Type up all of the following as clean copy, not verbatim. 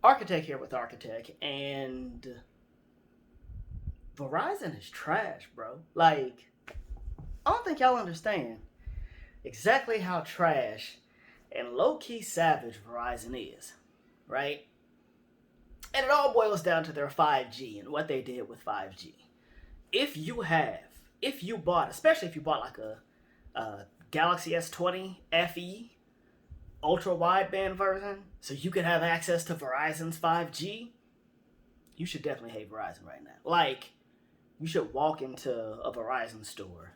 Architect here with Architect, and Verizon is trash, bro. Like, I don't think y'all understand exactly how trash and low key savage Verizon is, right? And it all boils down to their 5G and what they did with 5G. If you have, if you bought, especially if you bought like a Galaxy S20 FE ultra wideband version, so you could have access to Verizon's 5G, you should definitely hate Verizon right now. Like, you should walk into a Verizon store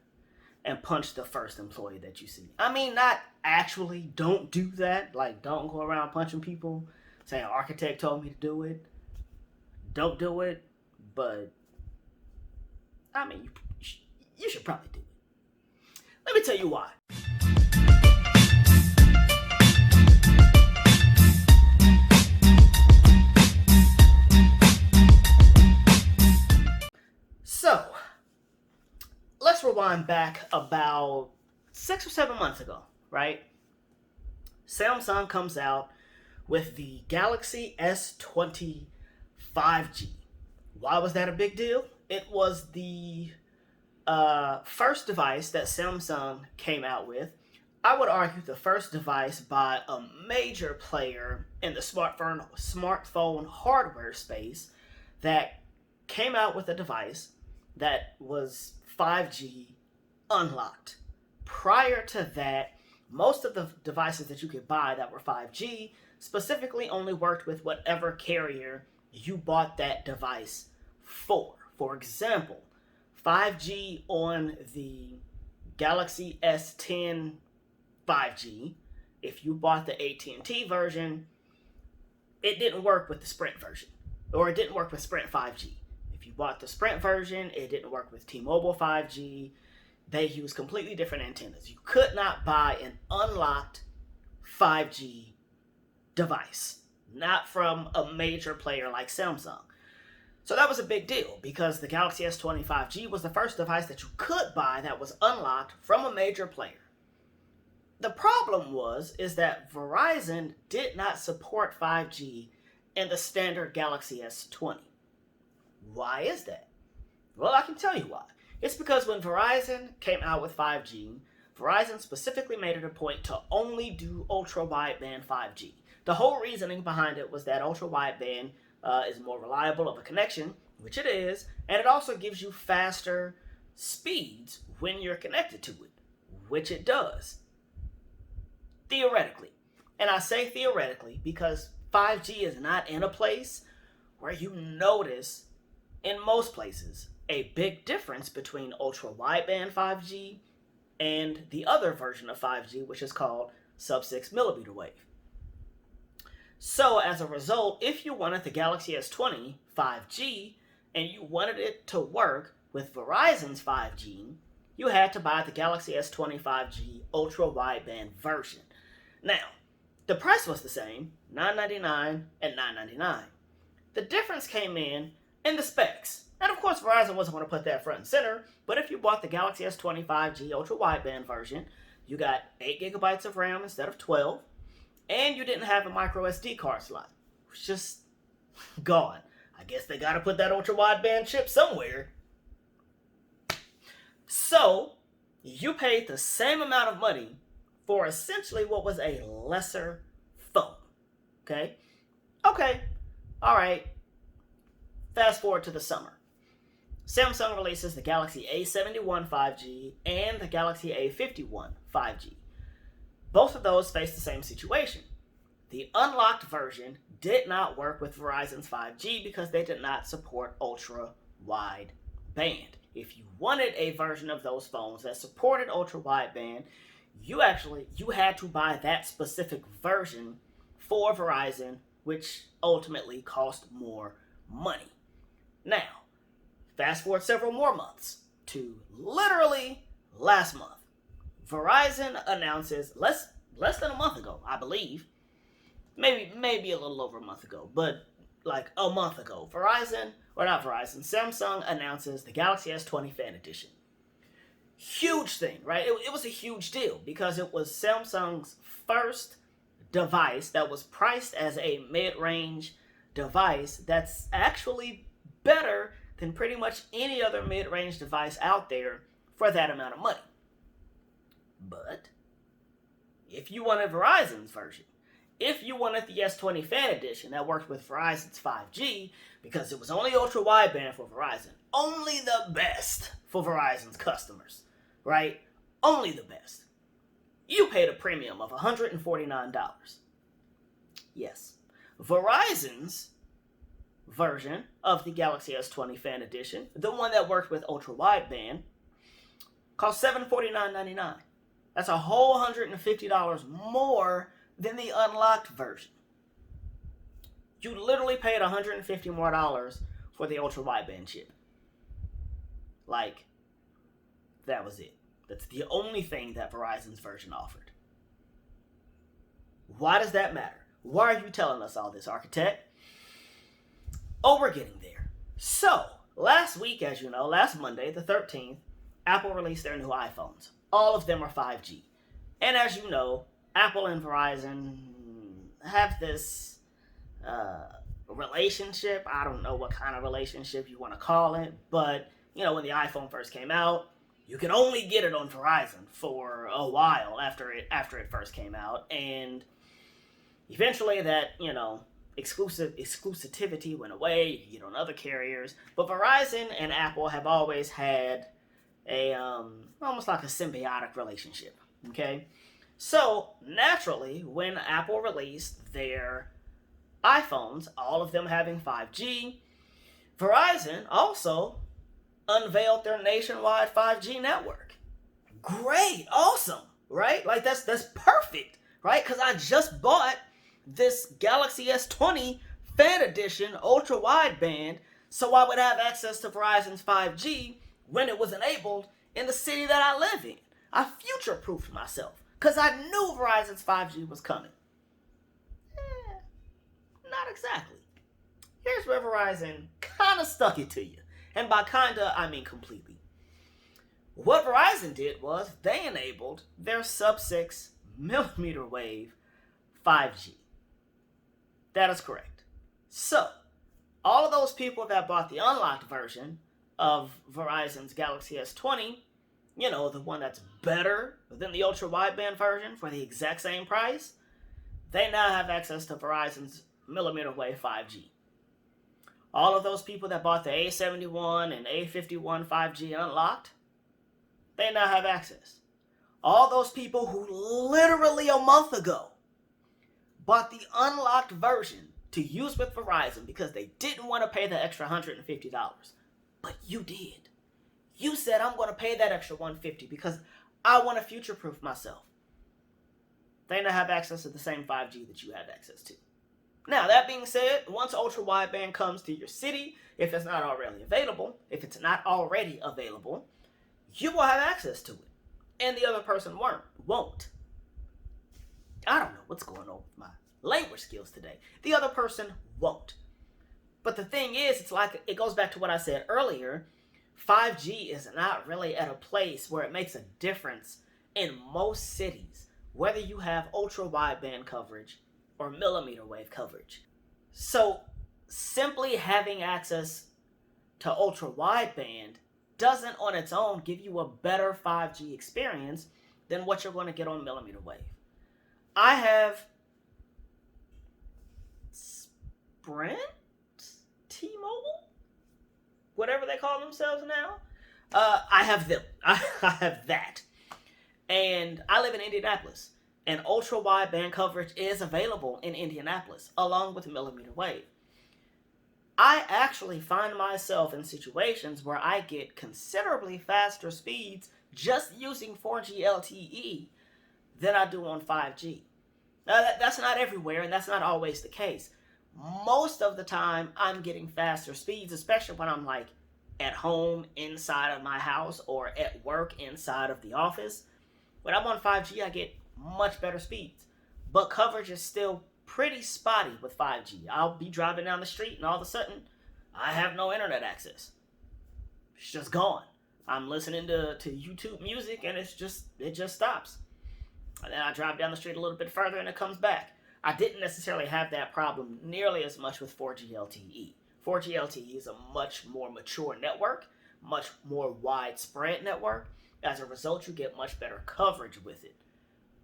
and punch the first employee that you see. I mean, not actually, don't do that. Like, don't go around punching people saying architect told me to do it. Don't do it. But, I mean, you should probably do it. Let me tell you why. So, let's rewind back about 6 or 7 months ago, right? Samsung comes out with the Galaxy S20 5G. Why was that a big deal? It was the first device that Samsung came out with. I would argue the first device by a major player in the smartphone hardware space that came out with a device that was 5G unlocked. Prior to that, most of the devices that you could buy that were 5G specifically only worked with whatever carrier you bought that device for. For example, 5G on the Galaxy S10 5G, if you bought the AT&T version, it didn't work with the Sprint version, or it didn't work with Sprint 5G. If you bought the Sprint version, it didn't work with T-Mobile 5G. They use completely different antennas. You could not buy an unlocked 5G device, not from a major player like Samsung. So that was a big deal because the Galaxy S20 5G was the first device that you could buy that was unlocked from a major player. The problem is that Verizon did not support 5G in the standard Galaxy S20. Why is that? Well, I can tell you why. It's because when Verizon came out with 5G, Verizon specifically made it a point to only do ultra-wideband 5G. The whole reasoning behind it was that ultra-wideband is more reliable of a connection, which it is, and it also gives you faster speeds when you're connected to it, which it does. Theoretically. And I say theoretically because 5G is not in a place where you notice, in most places, a big difference between ultra-wideband 5G and the other version of 5G, which is called sub-6 mmWave. So as a result, if you wanted the Galaxy S20 5G and you wanted it to work with Verizon's 5G, you had to buy the Galaxy S20 5G ultra-wideband version. Now, the price was the same, $999 and $999. The difference came in the specs. And of course, Verizon wasn't going to put that front and center, but if you bought the Galaxy S20 5G ultra-wideband version, you got 8 gigabytes of RAM instead of 12, and you didn't have a micro SD card slot. It was just gone. I guess they got to put that ultra-wideband chip somewhere. So, you paid the same amount of money for essentially what was a lesser phone. Okay? Okay. All right. Fast forward to the summer. Samsung releases the Galaxy A71 5G and the Galaxy A51 5G. Both of those face the same situation. The unlocked version did not work with Verizon's 5G because they did not support ultra-wide band. If you wanted a version of those phones that supported ultra-wideband, you had to buy that specific version for Verizon, which ultimately cost more money. Now, fast forward several more months to literally last month. Verizon announces less than a month ago, I believe. Maybe a little over a month ago, but like a month ago, Samsung announces the Galaxy S20 Fan Edition. Huge thing, right? It was a huge deal because it was Samsung's first device that was priced as a mid-range device that's actually better than pretty much any other mid-range device out there for that amount of money. But if you wanted Verizon's version, if you wanted the S20 Fan Edition that worked with Verizon's 5G, because it was only ultra wideband for Verizon, only the best for Verizon's customers, right? Only the best. You paid a premium of $149. Yes, Verizon's version of the Galaxy S20 Fan Edition, the one that worked with ultra wideband, cost $749.99. That's a whole $150 more than the unlocked version. You literally paid $150 more for the ultra wideband chip. Like, that was it. That's the only thing that Verizon's version offered. Why does that matter? Why are you telling us all this, architect? Oh, we're getting there. So, last week, as you know, last Monday, the 13th, Apple released their new iPhones. All of them are 5G. And as you know, Apple and Verizon have this relationship. I don't know what kind of relationship you want to call it, but, you know, when the iPhone first came out, you could only get it on Verizon for a while after it first came out, and eventually that, you know, exclusivity went away. You could get on other carriers, but Verizon and Apple have always had a almost like a symbiotic relationship. Okay, so naturally, when Apple released their iPhones, all of them having 5G, Verizon also unveiled their nationwide 5G network. Great, awesome, right? Like that's perfect, right? Because I just bought this Galaxy S20 Fan Edition ultra wideband, so I would have access to Verizon's 5G when it was enabled in the city that I live in. I future-proofed myself because I knew Verizon's 5G was coming. Not exactly. Here's where Verizon kind of stuck it to you. And by kinda, I mean completely. What Verizon did was they enabled their sub-6 mmWave 5G. That is correct. So, all of those people that bought the unlocked version of Verizon's Galaxy S20, you know, the one that's better than the ultra wideband version for the exact same price, they now have access to Verizon's mmWave 5G. All of those people that bought the A71 and A51 5G unlocked, they now have access. All those people who literally a month ago bought the unlocked version to use with Verizon because they didn't want to pay the extra $150. But you did. You said, I'm going to pay that extra $150 because I want to future-proof myself. They now have access to the same 5G that you have access to. Now, that being said, once ultra wideband comes to your city, if it's not already available, you will have access to it. And the other person won't. I don't know what's going on with my language skills today. The other person won't. But the thing is, it's like, it goes back to what I said earlier. 5G is not really at a place where it makes a difference in most cities, whether you have ultra wideband coverage or millimeter wave coverage. So simply having access to ultra wideband doesn't on its own give you a better 5G experience than what you're going to get on millimeter wave. I have Sprint, T-Mobile, whatever they call themselves now. I have them. I have that. And I live in Indianapolis. And ultra wideband coverage is available in Indianapolis, along with millimeter wave. I actually find myself in situations where I get considerably faster speeds just using 4G LTE than I do on 5G. Now, that's not everywhere, and that's not always the case. Most of the time, I'm getting faster speeds, especially when I'm like at home inside of my house or at work inside of the office. When I'm on 5G, I get much better speeds. But coverage is still pretty spotty with 5G. I'll be driving down the street and all of a sudden, I have no internet access. It's just gone. I'm listening to YouTube music and it just stops. And then I drive down the street a little bit further and it comes back. I didn't necessarily have that problem nearly as much with 4G LTE. 4G LTE is a much more mature network, much more widespread network. As a result, you get much better coverage with it.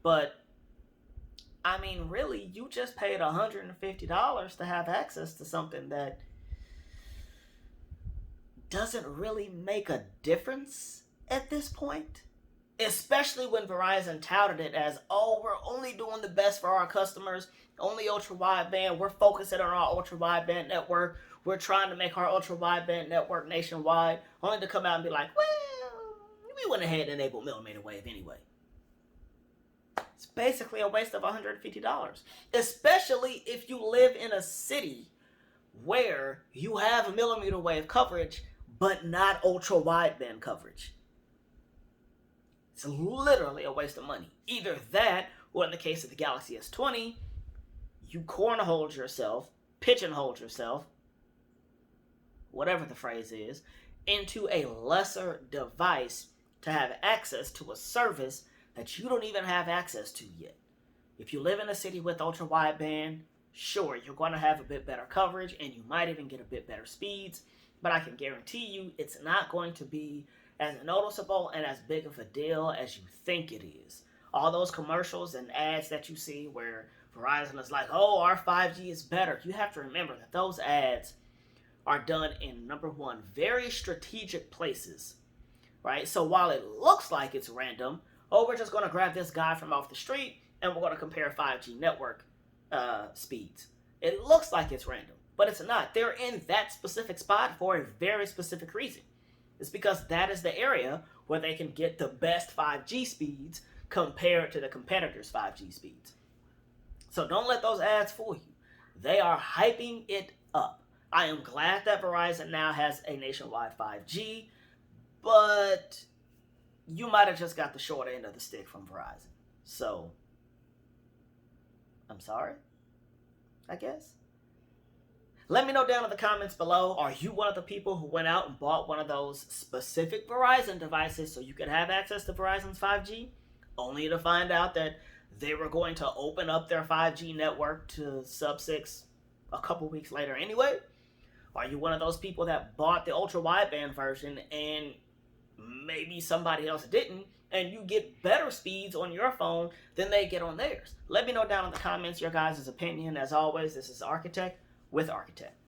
But I mean, really, you just paid $150 to have access to something that doesn't really make a difference at this point. Especially when Verizon touted it as, oh, we're only doing the best for our customers, only ultra wideband, we're focusing on our ultra wideband network, we're trying to make our ultra wideband network nationwide, only to come out and be like, well, we went ahead and enabled millimeter wave anyway. It's basically a waste of $150, especially if you live in a city where you have millimeter wave coverage, but not ultra wideband coverage. It's literally a waste of money. Either that, or in the case of the Galaxy S20, you cornhole yourself, pigeonhole yourself, whatever the phrase is, into a lesser device to have access to a service that you don't even have access to yet. If you live in a city with ultra wideband, sure, you're going to have a bit better coverage and you might even get a bit better speeds, but I can guarantee you it's not going to be as noticeable and as big of a deal as you think it is. All those commercials and ads that you see where Verizon is like, oh, our 5G is better. You have to remember that those ads are done in, number one, very strategic places, right? So while it looks like it's random, oh, we're just going to grab this guy from off the street and we're going to compare 5G network speeds. It looks like it's random, but it's not. They're in that specific spot for a very specific reason. It's because that is the area where they can get the best 5G speeds compared to the competitors' 5G speeds. So don't let those ads fool you. They are hyping it up. I am glad that Verizon now has a nationwide 5G, but you might have just got the short end of the stick from Verizon. So, I'm sorry, I guess. Let me know down in the comments below, are you one of the people who went out and bought one of those specific Verizon devices so you could have access to Verizon's 5G, only to find out that they were going to open up their 5G network to sub-6 a couple weeks later anyway? Are you one of those people that bought the ultra-wideband version and maybe somebody else didn't, and you get better speeds on your phone than they get on theirs? Let me know down in the comments your guys' opinion. As always, this is Architect with Architect.